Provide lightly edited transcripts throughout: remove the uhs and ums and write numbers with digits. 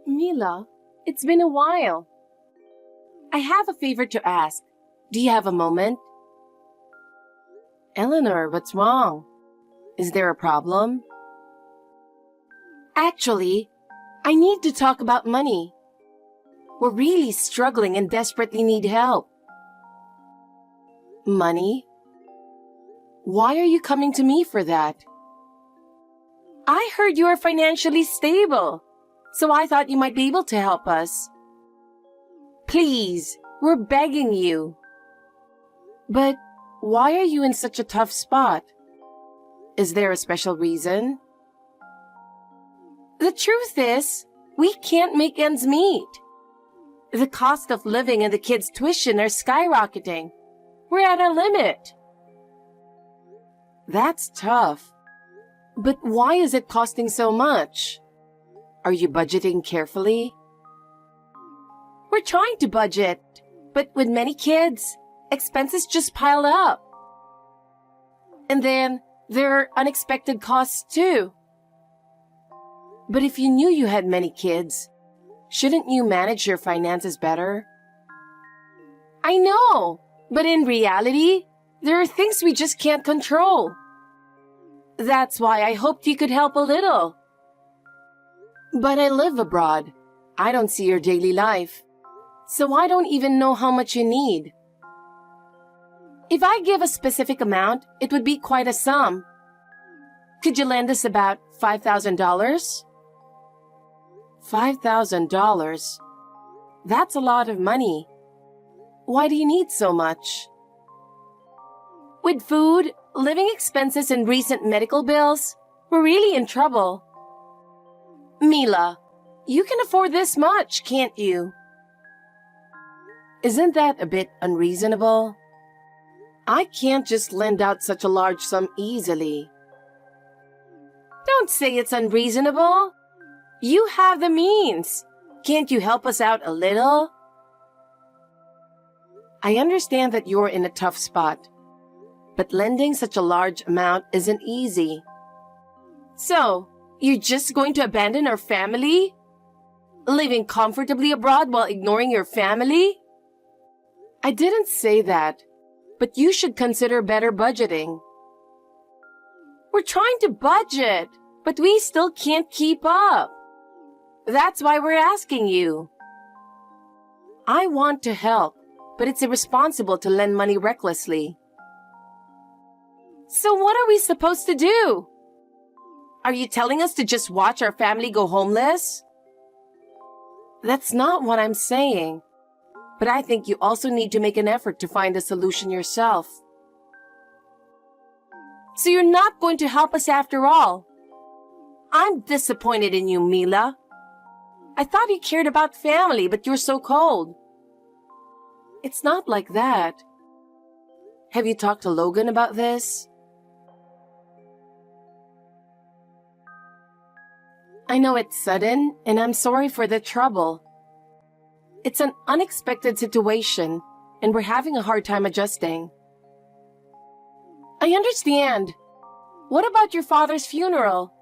Mila, it's been a while. I have a favor to ask. Do you have a moment? Eleanor, what's wrong? Is there a problem? Actually, I need to talk about money. We're really struggling and desperately need help. Money? Why are you coming to me for that? I heard you are financially stable, so I thought you might be able to help us. Please, we're begging you. But why are you in such a tough spot? Is there a special reason? The truth is, we can't make ends meet. The cost of living and the kids' tuition are skyrocketing. We're at our limit. That's tough. But why is it costing so much? Are you budgeting carefully? We're trying to budget, but with many kids, expenses just pile up. And then there are unexpected costs too. But if you knew you had many kids, shouldn't you manage your finances better? I know, but in reality, there are things we just can't control. That's why I hoped you could help a little. But I live abroad. I don't see your daily life, so I don't even know how much you need. If I give a specific amount, it would be quite a sum. Could you lend us about $5,000? $5,000? That's a lot of money. Why do you need so much? With food, living expenses, and recent medical bills, we're really in trouble. Mila, you can afford this much, can't you? Isn't that a bit unreasonable? I can't just lend out such a large sum easily. Don't say it's unreasonable. You have the means. Can't you help us out a little? I understand that you're in a tough spot, but lending such a large amount isn't easy. So, you're just going to abandon our family? Living comfortably abroad while ignoring your family? I didn't say that, but you should consider better budgeting. We're trying to budget, but we still can't keep up. That's why we're asking you. I want to help, but it's irresponsible to lend money recklessly. So what are we supposed to do? Are you telling us to just watch our family go homeless? That's not what I'm saying. But I think you also need to make an effort to find a solution yourself. So you're not going to help us after all. I'm disappointed in you, Mila. I thought you cared about family, but you're so cold. It's not like that. Have you talked to Logan about this? I know it's sudden, and I'm sorry for the trouble. It's an unexpected situation, and we're having a hard time adjusting. I understand. What about your father's funeral?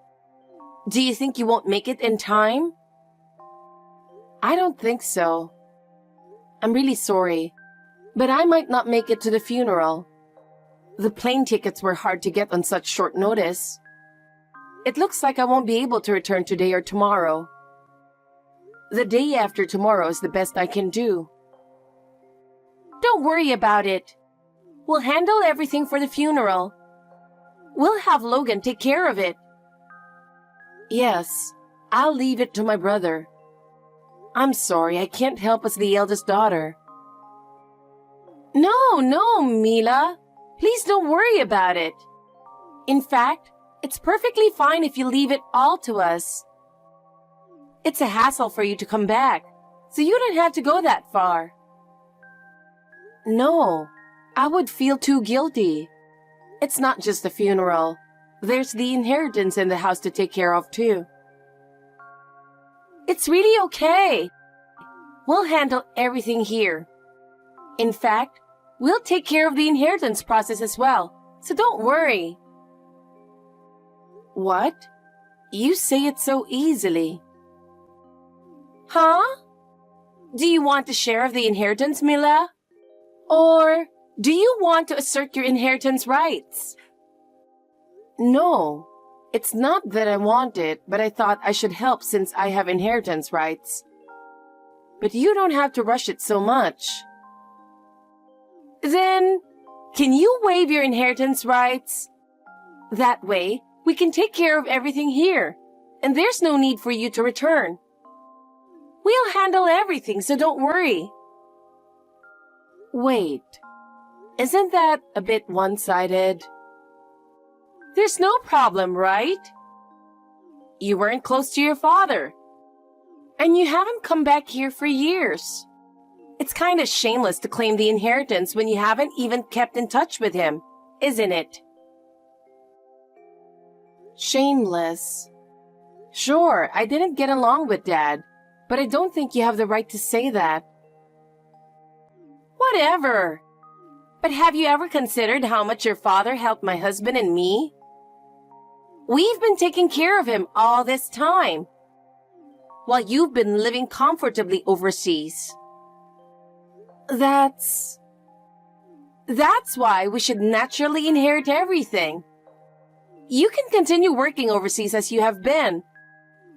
Do you think you won't make it in time? I don't think so. I'm really sorry, but I might not make it to the funeral. The plane tickets were hard to get on such short notice. It looks like I won't be able to return today or tomorrow. The day after tomorrow is the best I can do. Don't worry about it. We'll handle everything for the funeral. We'll have Logan take care of it. Yes, I'll leave it to my brother. I'm sorry, I can't help as the eldest daughter. No, Mila. Please don't worry about it. In fact, it's perfectly fine if you leave it all to us. It's a hassle for you to come back, so you don't have to go that far. No, I would feel too guilty. It's not just the funeral. There's the inheritance in the house to take care of too. It's really okay. We'll handle everything here. In fact, we'll take care of the inheritance process as well, so don't worry. What? You say it so easily. Huh? Do you want a share of the inheritance, Mila? Or do you want to assert your inheritance rights? No, it's not that I want it, but I thought I should help since I have inheritance rights. But you don't have to rush it so much. Then, can you waive your inheritance rights? That way, we can take care of everything here, and there's no need for you to return. We'll handle everything, so don't worry. Wait, isn't that a bit one-sided? There's no problem, right? You weren't close to your father, and you haven't come back here for years. It's kind of shameless to claim the inheritance when you haven't even kept in touch with him, isn't it? Shameless. Sure, I didn't get along with Dad, but I don't think you have the right to say that. Whatever. But have you ever considered how much your father helped my husband and me? We've been taking care of him all this time, while you've been living comfortably overseas. That's why we should naturally inherit everything. You can continue working overseas as you have been.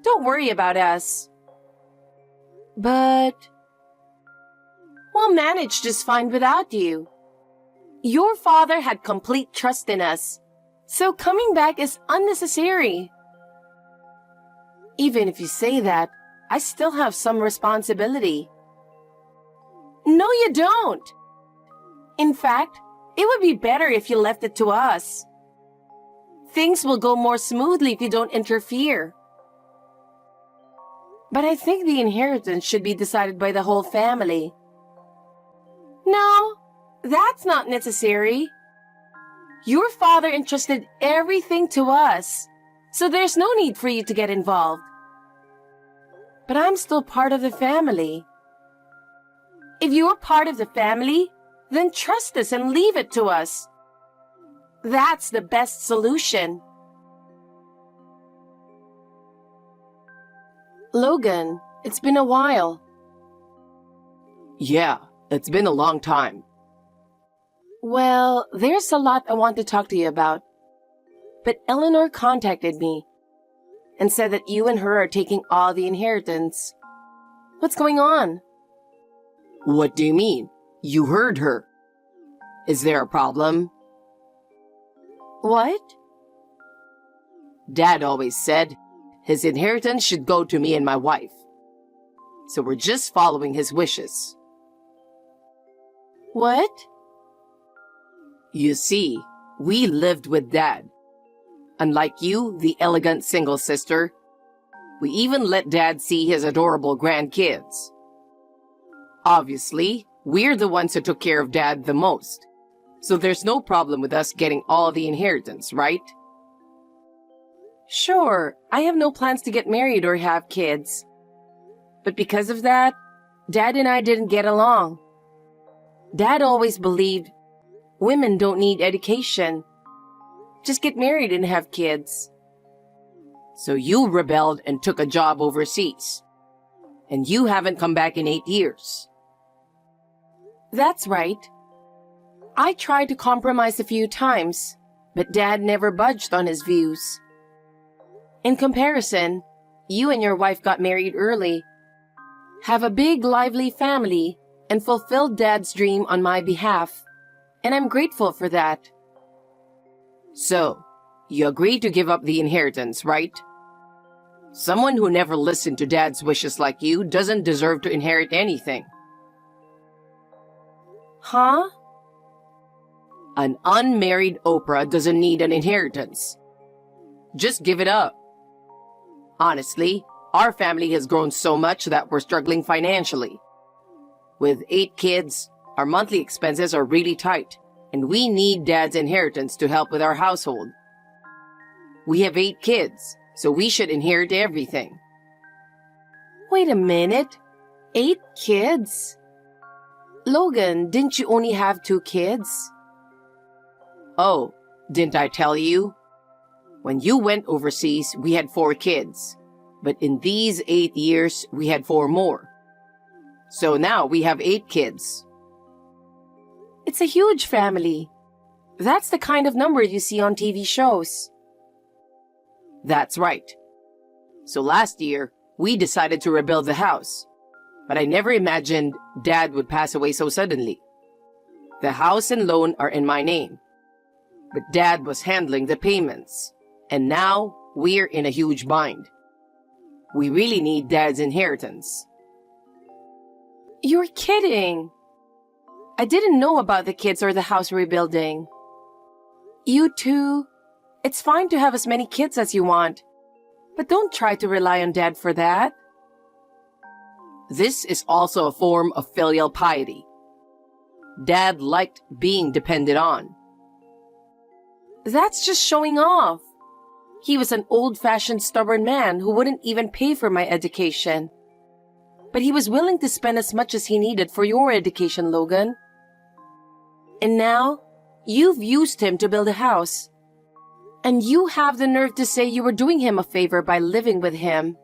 Don't worry about us. But we'll manage just fine without you. Your father had complete trust in us, so coming back is unnecessary. Even if you say that, I still have some responsibility. No, you don't. In fact, it would be better if you left it to us. Things will go more smoothly if you don't interfere. But I think the inheritance should be decided by the whole family. No, that's not necessary. Your father entrusted everything to us, so there's no need for you to get involved. But I'm still part of the family. If you're part of the family, then trust us and leave it to us. That's the best solution. Logan, it's been a while. Yeah, it's been a long time. Well, there's a lot I want to talk to you about. But Eleanor contacted me and said that you and her are taking all the inheritance. What's going on? What do you mean? You heard her. Is there a problem? What? Dad always said his inheritance should go to me and my wife. So we're just following his wishes. What? You see, we lived with Dad. Unlike you, the elegant single sister, we even let Dad see his adorable grandkids. Obviously, we're the ones who took care of Dad the most. So there's no problem with us getting all the inheritance, right? Sure, I have no plans to get married or have kids. But because of that, Dad and I didn't get along. Dad always believed women don't need education. Just get married and have kids. So you rebelled and took a job overseas. And you haven't come back in 8 years. That's right. I tried to compromise a few times, but Dad never budged on his views. In comparison, you and your wife got married early, have a big, lively family, and fulfilled Dad's dream on my behalf, and I'm grateful for that. So, you agreed to give up the inheritance, right? Someone who never listened to Dad's wishes like you doesn't deserve to inherit anything. Huh? An unmarried Oprah doesn't need an inheritance. Just give it up. Honestly, our family has grown so much that we're struggling financially. With 8 kids, our monthly expenses are really tight, and we need Dad's inheritance to help with our household. We have 8 kids, so we should inherit everything. Wait a minute. 8 kids? Logan, didn't you only have 2 kids? Oh, didn't I tell you? When you went overseas, we had 4 kids. But in these 8 years, we had 4 more. So now we have 8 kids. It's a huge family. That's the kind of number you see on TV shows. That's right. So last year, we decided to rebuild the house. But I never imagined Dad would pass away so suddenly. The house and loan are in my name. But Dad was handling the payments. And now we're in a huge bind. We really need Dad's inheritance. You're kidding. I didn't know about the kids or the house rebuilding. You two, it's fine to have as many kids as you want, but don't try to rely on Dad for that. This is also a form of filial piety. Dad liked being depended on. That's just showing off. He was an old-fashioned stubborn man who wouldn't even pay for my education. But he was willing to spend as much as he needed for your education, Logan. And now, you've used him to build a house. And you have the nerve to say you were doing him a favor by living with him.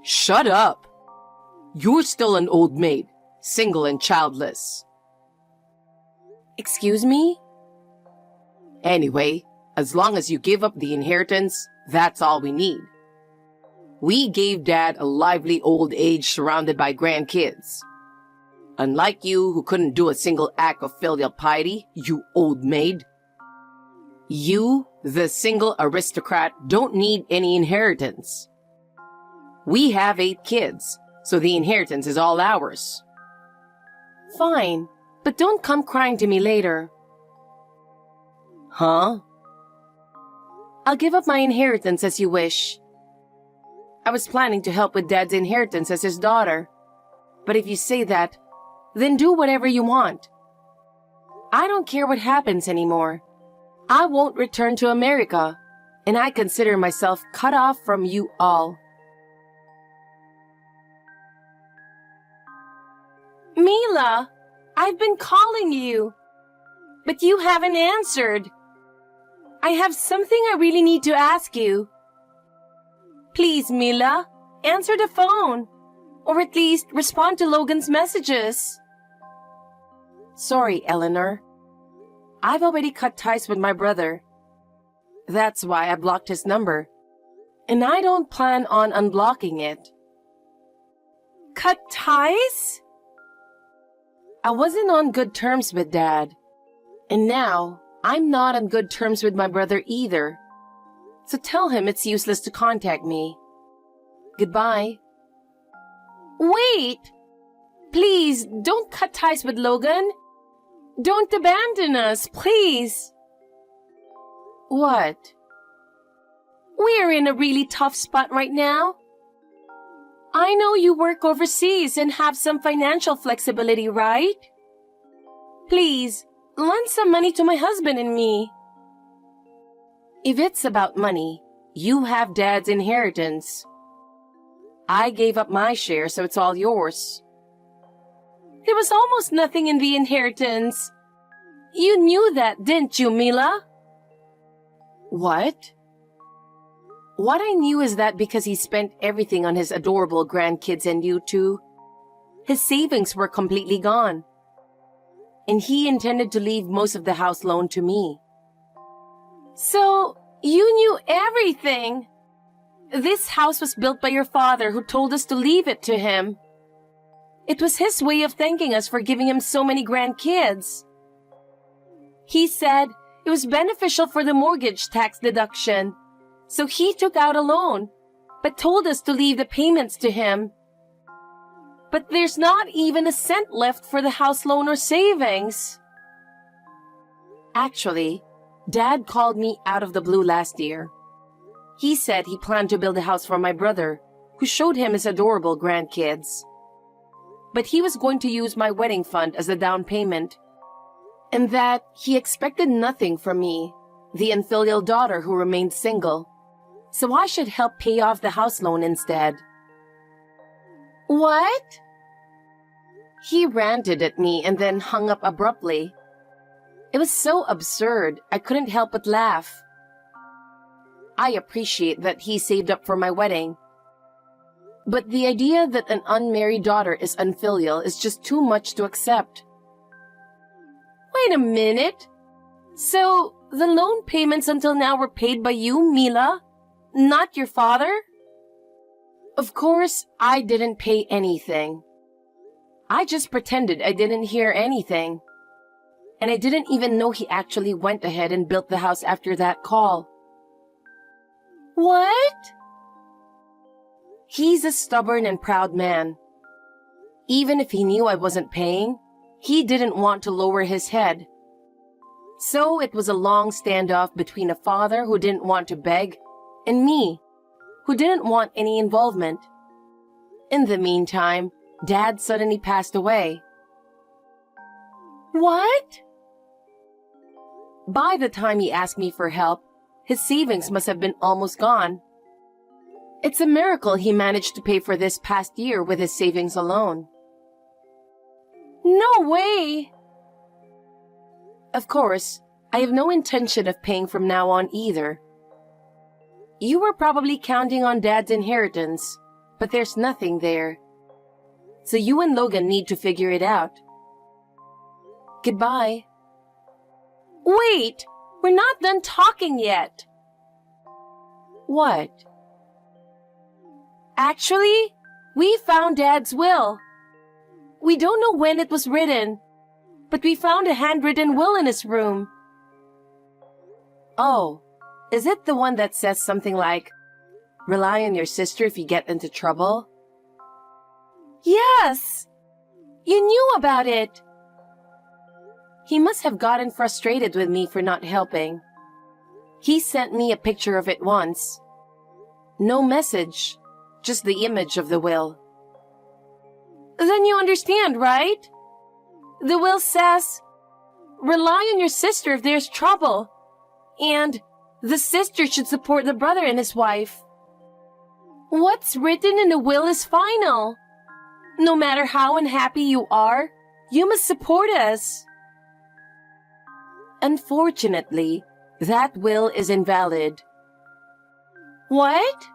Shut up! You're still an old maid, single and childless. Excuse me? Anyway, as long as you give up the inheritance, that's all we need. We gave Dad a lively old age surrounded by grandkids. Unlike you, who couldn't do a single act of filial piety, you old maid. You, the single aristocrat, don't need any inheritance. We have 8 kids, so the inheritance is all ours. Fine, but don't come crying to me later. Huh? I'll give up my inheritance as you wish. I was planning to help with Dad's inheritance as his daughter. But if you say that, then do whatever you want. I don't care what happens anymore. I won't return to America, and I consider myself cut off from you all. Mila, I've been calling you, but you haven't answered. I have something I really need to ask you. Please, Mila, answer the phone, or at least respond to Logan's messages. Sorry, Eleanor. I've already cut ties with my brother. That's why I blocked his number, and I don't plan on unblocking it. Cut ties? I wasn't on good terms with Dad, and now I'm not on good terms with my brother either. So tell him it's useless to contact me. Goodbye. Wait! Please, don't cut ties with Logan. Don't abandon us, please. What? We're in a really tough spot right now. I know you work overseas and have some financial flexibility, right? Please, lend some money to my husband and me. If it's about money, you have Dad's inheritance. I gave up my share, so it's all yours. There was almost nothing in the inheritance. You knew that, didn't you, Mila? What? What I knew is that because he spent everything on his adorable grandkids and you two, his savings were completely gone. And he intended to leave most of the house loan to me. So, you knew everything. This house was built by your father, who told us to leave it to him. It was his way of thanking us for giving him so many grandkids. He said it was beneficial for the mortgage tax deduction, so he took out a loan, but told us to leave the payments to him. But there's not even a cent left for the house loan or savings. Actually, Dad called me out of the blue last year. He said he planned to build a house for my brother, who showed him his adorable grandkids. But he was going to use my wedding fund as a down payment, and that he expected nothing from me, the unfilial daughter who remained single, so I should help pay off the house loan instead. What? He ranted at me and then hung up abruptly. It was so absurd, I couldn't help but laugh. I appreciate that he saved up for my wedding. But the idea that an unmarried daughter is unfilial is just too much to accept. Wait a minute. So, the loan payments until now were paid by you, Mila? Not your father? Of course, I didn't pay anything. I just pretended I didn't hear anything. And I didn't even know he actually went ahead and built the house after that call. What? He's a stubborn and proud man. Even if he knew I wasn't paying, he didn't want to lower his head. So it was a long standoff between a father who didn't want to beg and me, who didn't want any involvement. In the meantime, Dad suddenly passed away. What? By the time he asked me for help, his savings must have been almost gone. It's a miracle he managed to pay for this past year with his savings alone. No way! Of course, I have no intention of paying from now on either. You were probably counting on Dad's inheritance, but there's nothing there. So you and Logan need to figure it out. Goodbye. Wait! We're not done talking yet. What? Actually, we found Dad's will. We don't know when it was written, but we found a handwritten will in his room. Oh, is it the one that says something like, "Rely on your sister if you get into trouble"? Yes! You knew about it! He must have gotten frustrated with me for not helping. He sent me a picture of it once. No message, just the image of the will. Then you understand, right? The will says, "Rely on your sister if there's trouble," and the sister should support the brother and his wife. What's written in the will is final. No matter how unhappy you are, you must support us. Unfortunately, that will is invalid. What?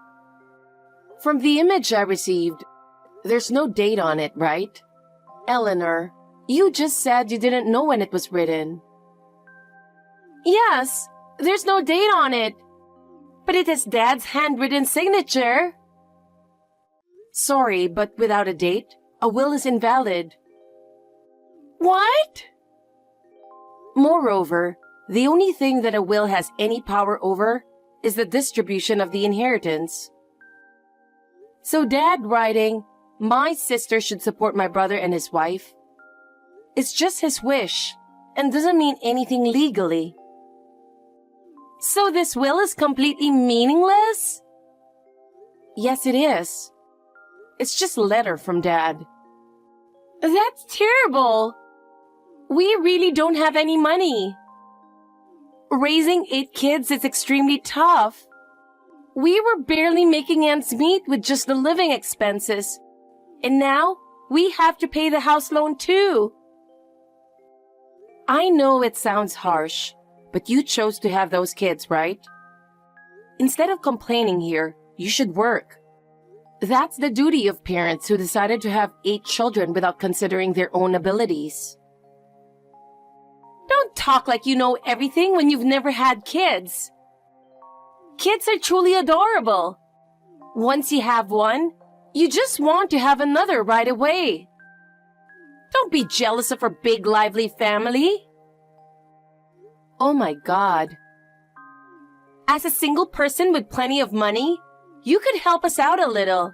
From the image I received, there's no date on it, right? Eleanor, you just said you didn't know when it was written. Yes, there's no date on it, but it has Dad's handwritten signature. Sorry, but without a date, a will is invalid. What? Moreover, the only thing that a will has any power over is the distribution of the inheritance. So Dad writing, "My sister should support my brother and his wife," is just his wish and doesn't mean anything legally. So this will is completely meaningless? Yes, it is. It's just a letter from Dad. That's terrible. We really don't have any money. Raising 8 kids is extremely tough. We were barely making ends meet with just the living expenses. And now, we have to pay the house loan too. I know it sounds harsh, but you chose to have those kids, right? Instead of complaining here, you should work. That's the duty of parents who decided to have 8 children without considering their own abilities. Don't talk like you know everything when you've never had kids. Kids are truly adorable. Once you have one, you just want to have another right away. Don't be jealous of our big, lively family. Oh my God. As a single person with plenty of money, you could help us out a little.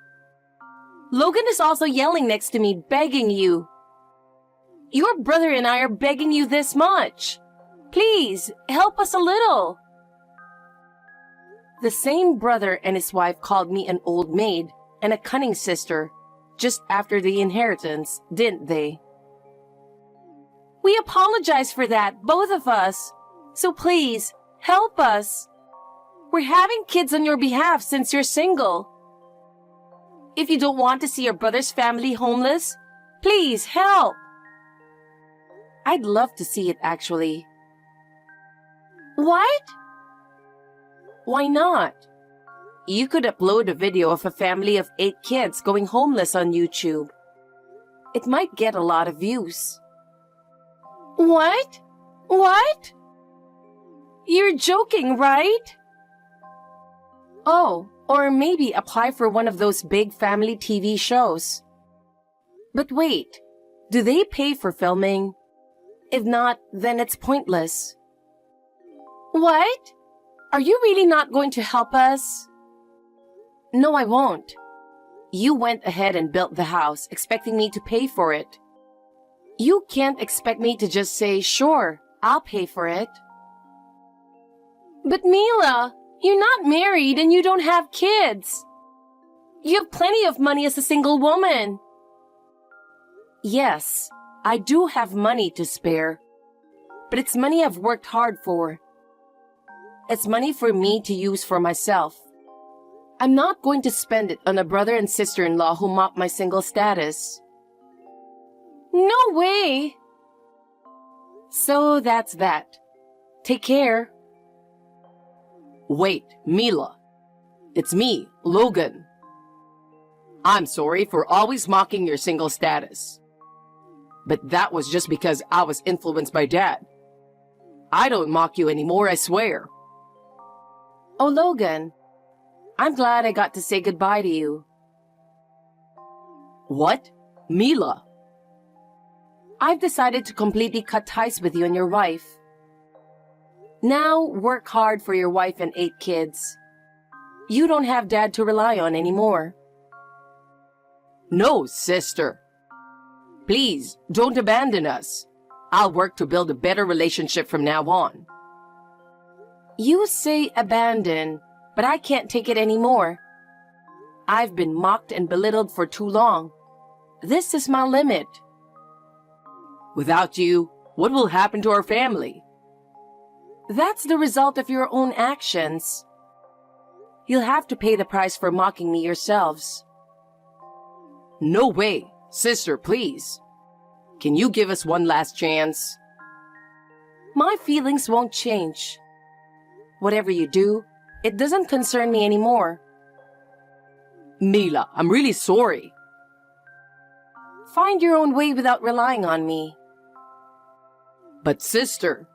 Logan is also yelling next to me, begging you. Your brother and I are begging you this much. Please, help us a little. The same brother and his wife called me an old maid and a cunning sister just after the inheritance, didn't they? We apologize for that, both of us. So please, help us. We're having kids on your behalf since you're single. If you don't want to see your brother's family homeless, please help. I'd love to see it, actually. What? Why not? You could upload a video of a family of 8 kids going homeless on YouTube. It might get a lot of views. What? What? You're joking, right? Oh, or maybe apply for one of those big family TV shows. But wait, do they pay for filming? If not, then it's pointless. What? Are you really not going to help us? No, I won't. You went ahead and built the house, expecting me to pay for it. You can't expect me to just say, sure, I'll pay for it. But Mila, you're not married and you don't have kids. You have plenty of money as a single woman. Yes, I do have money to spare. But it's money I've worked hard for. It's money for me to use for myself. I'm not going to spend it on a brother and sister-in-law who mock my single status. No way! So that's that. Take care. Wait, Mila. It's me, Logan. I'm sorry for always mocking your single status. But that was just because I was influenced by Dad. I don't mock you anymore, I swear. Oh, Logan, I'm glad I got to say goodbye to you. What? Mila? I've decided to completely cut ties with you and your wife. Now, work hard for your wife and 8 kids. You don't have Dad to rely on anymore. No, sister. Please, don't abandon us. I'll work to build a better relationship from now on. You say abandon, but I can't take it anymore. I've been mocked and belittled for too long. This is my limit. Without you, what will happen to our family? That's the result of your own actions. You'll have to pay the price for mocking me yourselves. No way. Sister, please. Can you give us one last chance? My feelings won't change. Whatever you do, it doesn't concern me anymore. Mila, I'm really sorry. Find your own way without relying on me. But sister...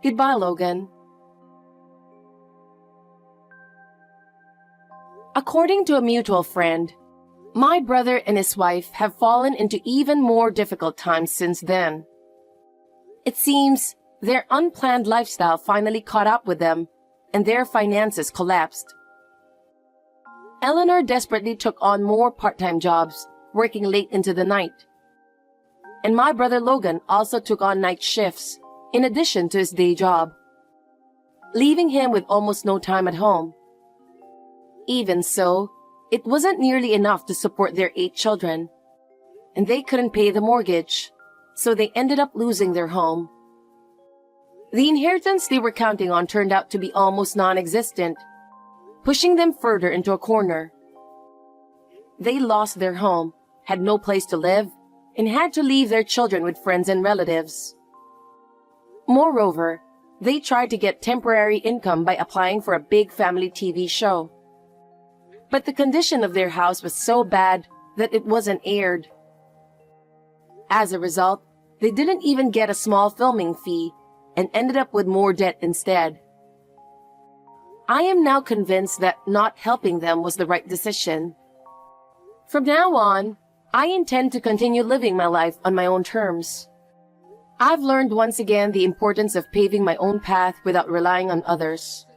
Goodbye, Logan. According to a mutual friend, my brother and his wife have fallen into even more difficult times since then. It seems their unplanned lifestyle finally caught up with them, and their finances collapsed. Eleanor desperately took on more part-time jobs, working late into the night. And my brother Logan also took on night shifts, in addition to his day job, leaving him with almost no time at home. Even so, it wasn't nearly enough to support their 8 children, and they couldn't pay the mortgage, so they ended up losing their home. The inheritance they were counting on turned out to be almost non-existent, pushing them further into a corner. They lost their home, had no place to live, and had to leave their children with friends and relatives. Moreover, they tried to get temporary income by applying for a big family TV show. But the condition of their house was so bad that it wasn't aired. As a result, they didn't even get a small filming fee and ended up with more debt instead. I am now convinced that not helping them was the right decision. From now on, I intend to continue living my life on my own terms. I've learned once again the importance of paving my own path without relying on others.